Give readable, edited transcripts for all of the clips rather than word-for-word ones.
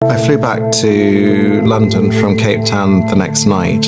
I flew back to London from Cape Town the next night,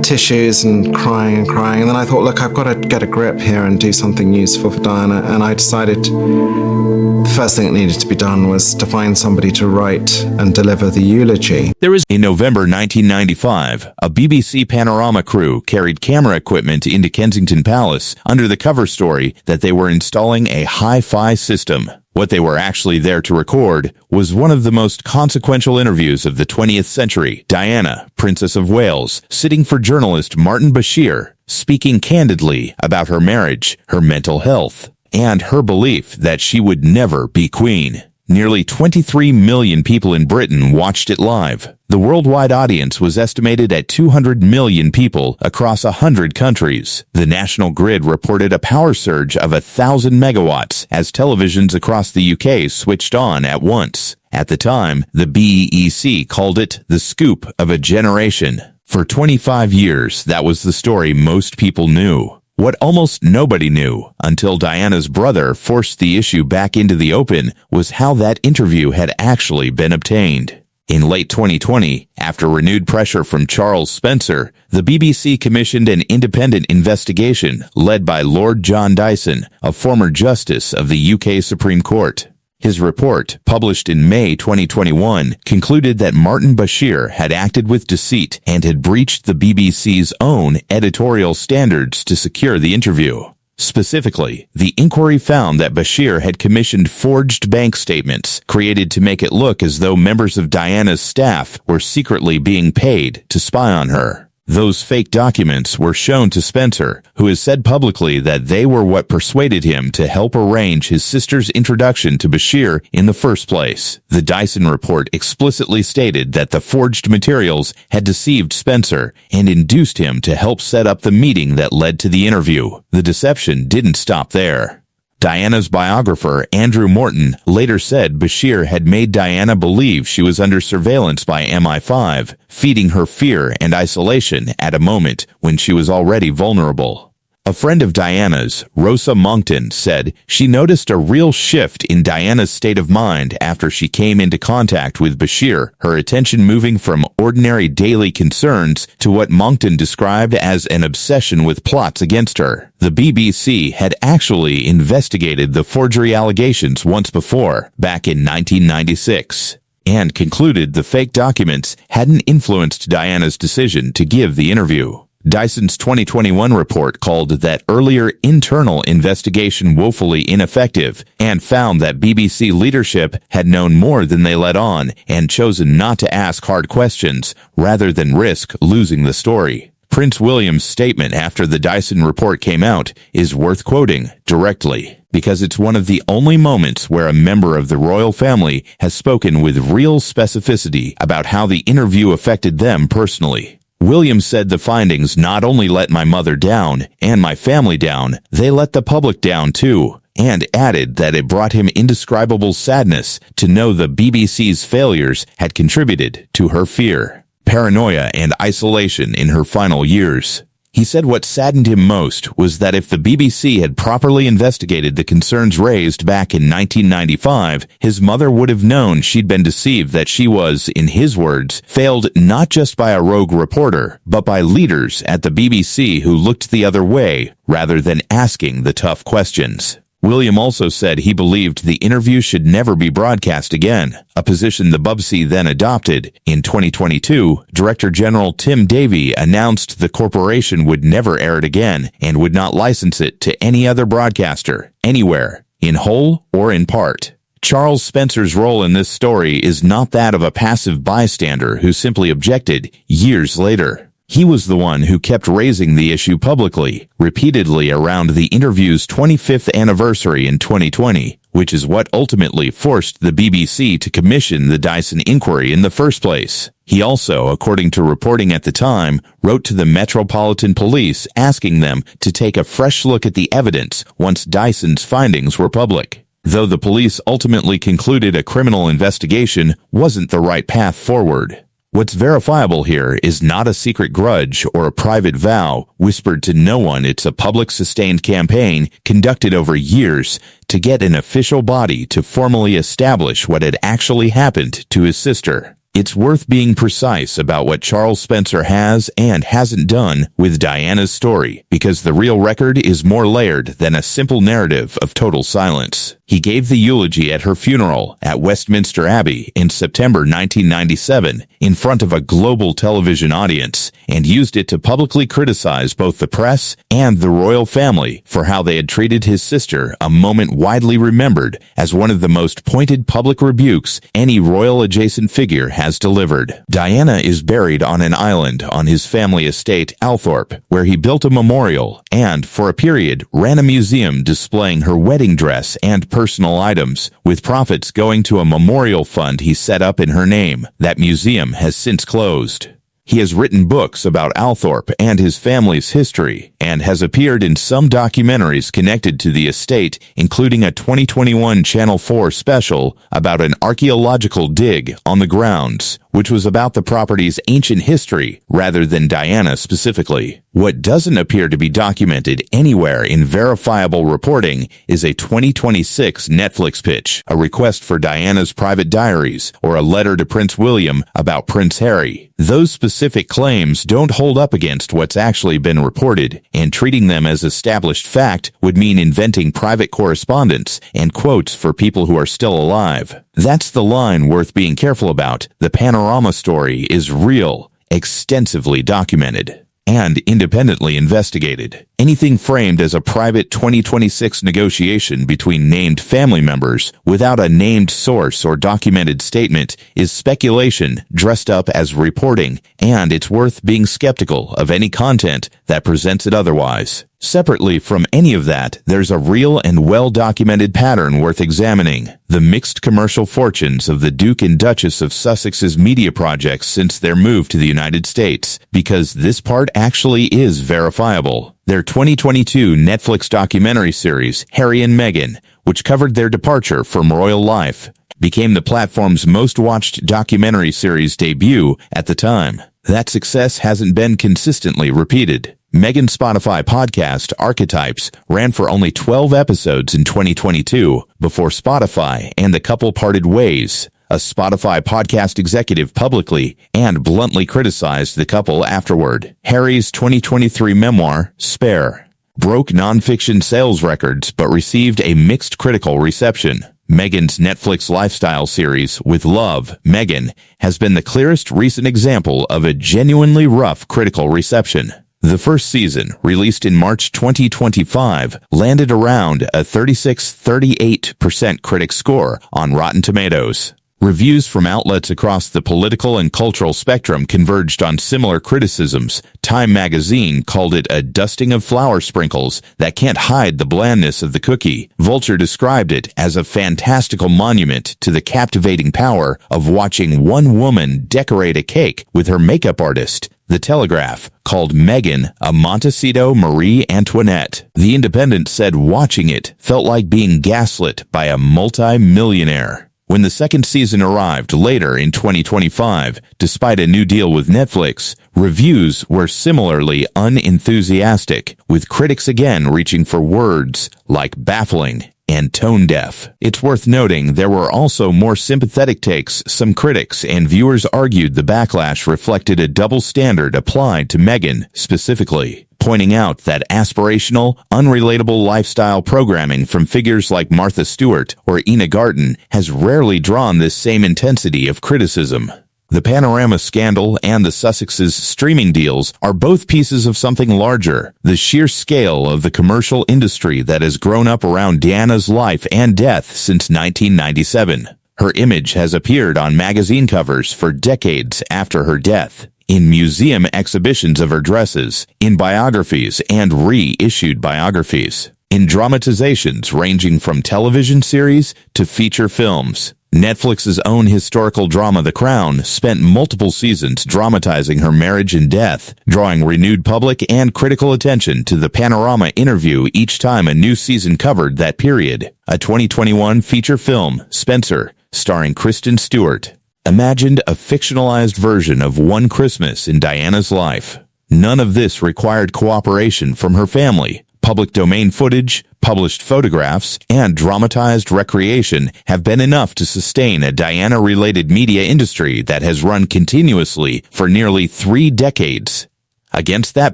tissues and crying, and then I thought, look, I've got to get a grip here and do something useful for Diana, and I decided the first thing that needed to be done was to find somebody to write and deliver the eulogy. In November 1995, a BBC Panorama crew carried camera equipment into Kensington Palace under the cover story that they were installing a hi-fi system. What they were actually there to record was one of the most consequential interviews of the 20th century. Diana, Princess of Wales, sitting for journalist Martin Bashir, speaking candidly about her marriage, her mental health, and her belief that she would never be queen. Nearly 23 million people in Britain watched it live. The worldwide audience was estimated at 200 million people across 100 countries. The national grid reported a power surge of 1,000 megawatts as televisions across the UK switched on at once. At the time, the BEC called it the scoop of a generation. For 25 years, that was the story most people knew. What almost nobody knew, until Diana's brother forced the issue back into the open, was how that interview had actually been obtained. In late 2020, after renewed pressure from Charles Spencer, the BBC commissioned an independent investigation led by Lord John Dyson, a former justice of the UK Supreme Court. His report, published in May 2021, concluded that Martin Bashir had acted with deceit and had breached the BBC's own editorial standards to secure the interview. Specifically, the inquiry found that Bashir had commissioned forged bank statements created to make it look as though members of Diana's staff were secretly being paid to spy on her. Those fake documents were shown to Spencer, who has said publicly that they were what persuaded him to help arrange his sister's introduction to Bashir in the first place. The Dyson report explicitly stated that the forged materials had deceived Spencer and induced him to help set up the meeting that led to the interview. The deception didn't stop there. Diana's biographer, Andrew Morton, later said Bashir had made Diana believe she was under surveillance by MI5, feeding her fear and isolation at a moment when she was already vulnerable. A friend of Diana's, Rosa Monckton, said she noticed a real shift in Diana's state of mind after she came into contact with Bashir, her attention moving from ordinary daily concerns to what Monckton described as an obsession with plots against her. The BBC had actually investigated the forgery allegations once before, back in 1996, and concluded the fake documents hadn't influenced Diana's decision to give the interview. Dyson's 2021 report called that earlier internal investigation woefully ineffective and found that BBC leadership had known more than they let on and chosen not to ask hard questions rather than risk losing the story. Prince William's statement after the Dyson report came out is worth quoting directly, because it's one of the only moments where a member of the royal family has spoken with real specificity about how the interview affected them personally. William said the findings not only let my mother down and my family down, they let the public down too, and added that it brought him indescribable sadness to know the BBC's failures had contributed to her fear, paranoia, and isolation in her final years. He said what saddened him most was that if the BBC had properly investigated the concerns raised back in 1995, his mother would have known she'd been deceived, that she was, in his words, failed not just by a rogue reporter, but by leaders at the BBC who looked the other way rather than asking the tough questions. William also said he believed the interview should never be broadcast again, a position the BBC then adopted. In 2022, Director General Tim Davie announced the corporation would never air it again and would not license it to any other broadcaster, anywhere, in whole or in part. Charles Spencer's role in this story is not that of a passive bystander who simply objected years later. He was the one who kept raising the issue publicly, repeatedly around the interview's 25th anniversary in 2020, which is what ultimately forced the BBC to commission the Dyson inquiry in the first place. He also, according to reporting at the time, wrote to the Metropolitan Police asking them to take a fresh look at the evidence once Dyson's findings were public. Though the police ultimately concluded a criminal investigation wasn't the right path forward. What's verifiable here is not a secret grudge or a private vow whispered to no one. It's a public sustained campaign conducted over years to get an official body to formally establish what had actually happened to his sister. It's worth being precise about what Charles Spencer has and hasn't done with Diana's story, because the real record is more layered than a simple narrative of total silence. He gave the eulogy at her funeral at Westminster Abbey in September 1997 in front of a global television audience and used it to publicly criticize both the press and the royal family for how they had treated his sister, a moment widely remembered as one of the most pointed public rebukes any royal-adjacent figure has delivered. Diana is buried on an island on his family estate, Althorpe, where he built a memorial and, for a period, ran a museum displaying her wedding dress and personal items, with profits going to a memorial fund he set up in her name. That museum has since closed. He has written books about Althorpe and his family's history, and has appeared in some documentaries connected to the estate, including a 2021 Channel 4 special about an archaeological dig on the grounds, which was about the property's ancient history rather than Diana specifically. What doesn't appear to be documented anywhere in verifiable reporting is a 2026 Netflix pitch, a request for Diana's private diaries, or a letter to Prince William about Prince Harry. Those specific claims don't hold up against what's actually been reported, and treating them as established fact would mean inventing private correspondence and quotes for people who are still alive. That's the line worth being careful about. The Panorama story is real, extensively documented, and independently investigated. Anything framed as a private 2026 negotiation between named family members without a named source or documented statement is speculation dressed up as reporting, and it's worth being skeptical of any content that presents it otherwise. Separately from any of that, there's a real and well-documented pattern worth examining: the mixed commercial fortunes of the Duke and Duchess of Sussex's media projects since their move to the United States, because this part actually is verifiable. Their 2022 Netflix documentary series, Harry and Meghan, which covered their departure from royal life, became the platform's most-watched documentary series debut at the time. That success hasn't been consistently repeated. Meghan's Spotify podcast, Archetypes, ran for only 12 episodes in 2022 before Spotify and the couple parted ways. A Spotify podcast executive publicly and bluntly criticized the couple afterward. Harry's 2023 memoir, Spare, broke nonfiction sales records but received a mixed critical reception. Meghan's Netflix lifestyle series, With Love, Meghan, has been the clearest recent example of a genuinely rough critical reception. The first season, released in March 2025, landed around a 36-38% critic score on Rotten Tomatoes. Reviews from outlets across the political and cultural spectrum converged on similar criticisms. Time magazine called it a dusting of flour sprinkles that can't hide the blandness of the cookie. Vulture described it as a fantastical monument to the captivating power of watching one woman decorate a cake with her makeup artist. The Telegraph called Meghan a Montecito Marie Antoinette. The Independent said watching it felt like being gaslit by a multi-millionaire. When the second season arrived later in 2025, despite a new deal with Netflix, reviews were similarly unenthusiastic, with critics again reaching for words like baffling and tone-deaf. It's worth noting there were also more sympathetic takes. Some critics and viewers argued the backlash reflected a double standard applied to Meghan specifically, pointing out that aspirational, unrelatable lifestyle programming from figures like Martha Stewart or Ina Garten has rarely drawn this same intensity of criticism. The Panorama scandal and the Sussexes' streaming deals are both pieces of something larger: the sheer scale of the commercial industry that has grown up around Diana's life and death since 1997. Her image has appeared on magazine covers for decades after her death, in museum exhibitions of her dresses, in biographies and reissued biographies, in dramatizations ranging from television series to feature films. Netflix's own historical drama The Crown spent multiple seasons dramatizing her marriage and death, drawing renewed public and critical attention to the Panorama interview each time a new season covered that period. A 2021 feature film, Spencer, starring Kristen Stewart, imagined a fictionalized version of one Christmas in Diana's life. None of this required cooperation from her family. Public domain footage, published photographs, and dramatized recreation have been enough to sustain a Diana-related media industry that has run continuously for nearly 3 decades. Against that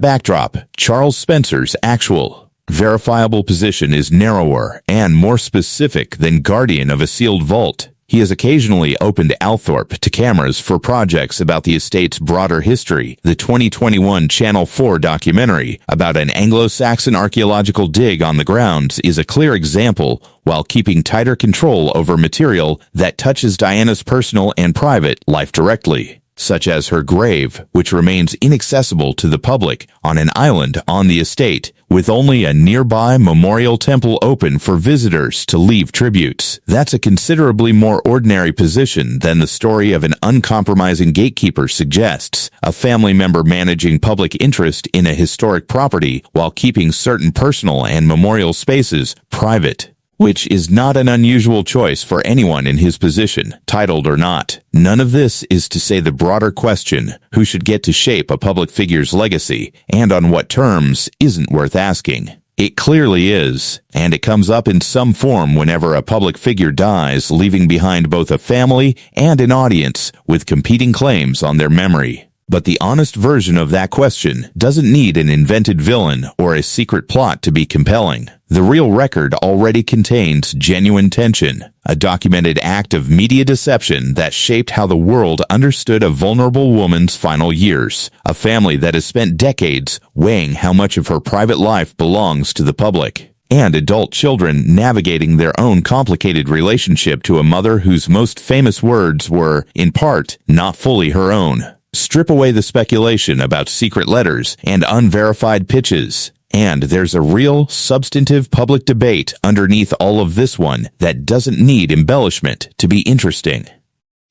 backdrop, Charles Spencer's actual, verifiable position is narrower and more specific than guardian of a sealed vault. He has occasionally opened Althorpe to cameras for projects about the estate's broader history. The 2021 Channel 4 documentary about an Anglo-Saxon archaeological dig on the grounds is a clear example, while keeping tighter control over material that touches Diana's personal and private life directly, such as her grave, which remains inaccessible to the public on an island on the estate, with only a nearby memorial temple open for visitors to leave tributes. That's a considerably more ordinary position than the story of an uncompromising gatekeeper suggests, a family member managing public interest in a historic property while keeping certain personal and memorial spaces private. Which is not an unusual choice for anyone in his position, titled or not. None of this is to say the broader question, who should get to shape a public figure's legacy, and on what terms, isn't worth asking. It clearly is, and it comes up in some form whenever a public figure dies, leaving behind both a family and an audience with competing claims on their memory. But the honest version of that question doesn't need an invented villain or a secret plot to be compelling. The real record already contains genuine tension, a documented act of media deception that shaped how the world understood a vulnerable woman's final years, a family that has spent decades weighing how much of her private life belongs to the public, and adult children navigating their own complicated relationship to a mother whose most famous words were, in part, not fully her own. Strip away the speculation about secret letters and unverified pitches, and there's a real, substantive public debate underneath all of this one that doesn't need embellishment to be interesting.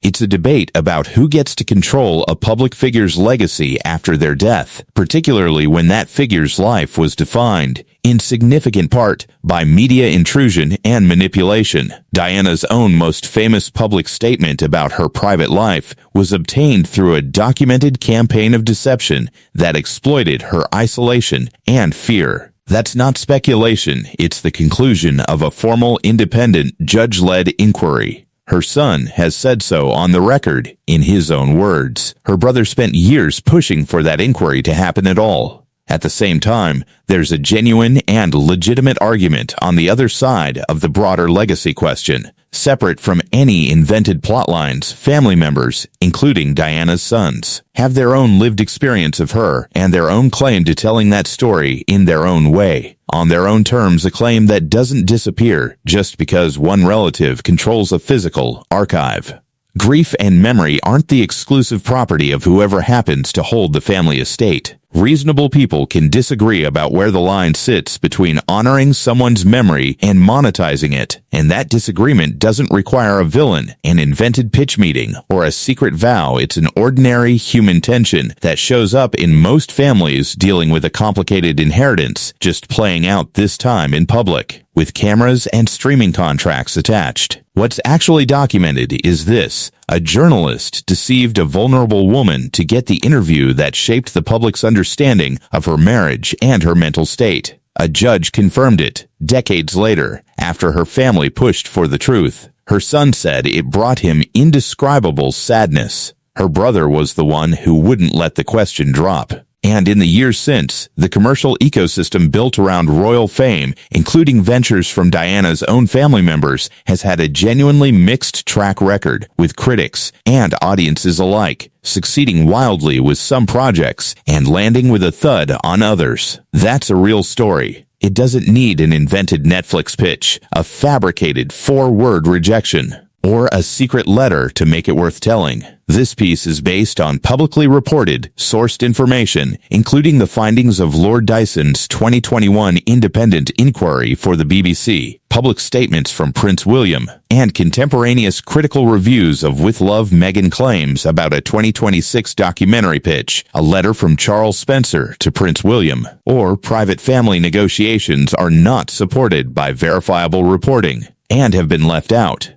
It's a debate about who gets to control a public figure's legacy after their death, particularly when that figure's life was defined, in significant part, by media intrusion and manipulation. Diana's own most famous public statement about her private life was obtained through a documented campaign of deception that exploited her isolation and fear. That's not speculation, it's the conclusion of a formal, independent, judge-led inquiry. Her son has said so on the record, in his own words. Her brother spent years pushing for that inquiry to happen at all. At the same time, there's a genuine and legitimate argument on the other side of the broader legacy question. Separate from any invented plotlines, family members, including Diana's sons, have their own lived experience of her and their own claim to telling that story in their own way, on their own terms, a claim that doesn't disappear just because one relative controls a physical archive. Grief and memory aren't the exclusive property of whoever happens to hold the family estate. Reasonable people can disagree about where the line sits between honoring someone's memory and monetizing it, and that disagreement doesn't require a villain, an invented pitch meeting, or a secret vow. It's an ordinary human tension that shows up in most families dealing with a complicated inheritance, just playing out this time in public, with cameras and streaming contracts attached. What's actually documented is this: a journalist deceived a vulnerable woman to get the interview that shaped the public's understanding of her marriage and her mental state. A judge confirmed it, decades later, after her family pushed for the truth. Her son said it brought him indescribable sadness. Her brother was the one who wouldn't let the question drop. And in the years since, the commercial ecosystem built around royal fame, including ventures from Diana's own family members, has had a genuinely mixed track record with critics and audiences alike, succeeding wildly with some projects and landing with a thud on others. That's a real story. It doesn't need an invented Netflix pitch, a fabricated 4-word rejection, or a secret letter to make it worth telling. This piece is based on publicly reported, sourced information, including the findings of Lord Dyson's 2021 independent inquiry for the BBC, public statements from Prince William, and contemporaneous critical reviews of With Love Meghan claims about a 2026 documentary pitch, a letter from Charles Spencer to Prince William, or private family negotiations are not supported by verifiable reporting and have been left out.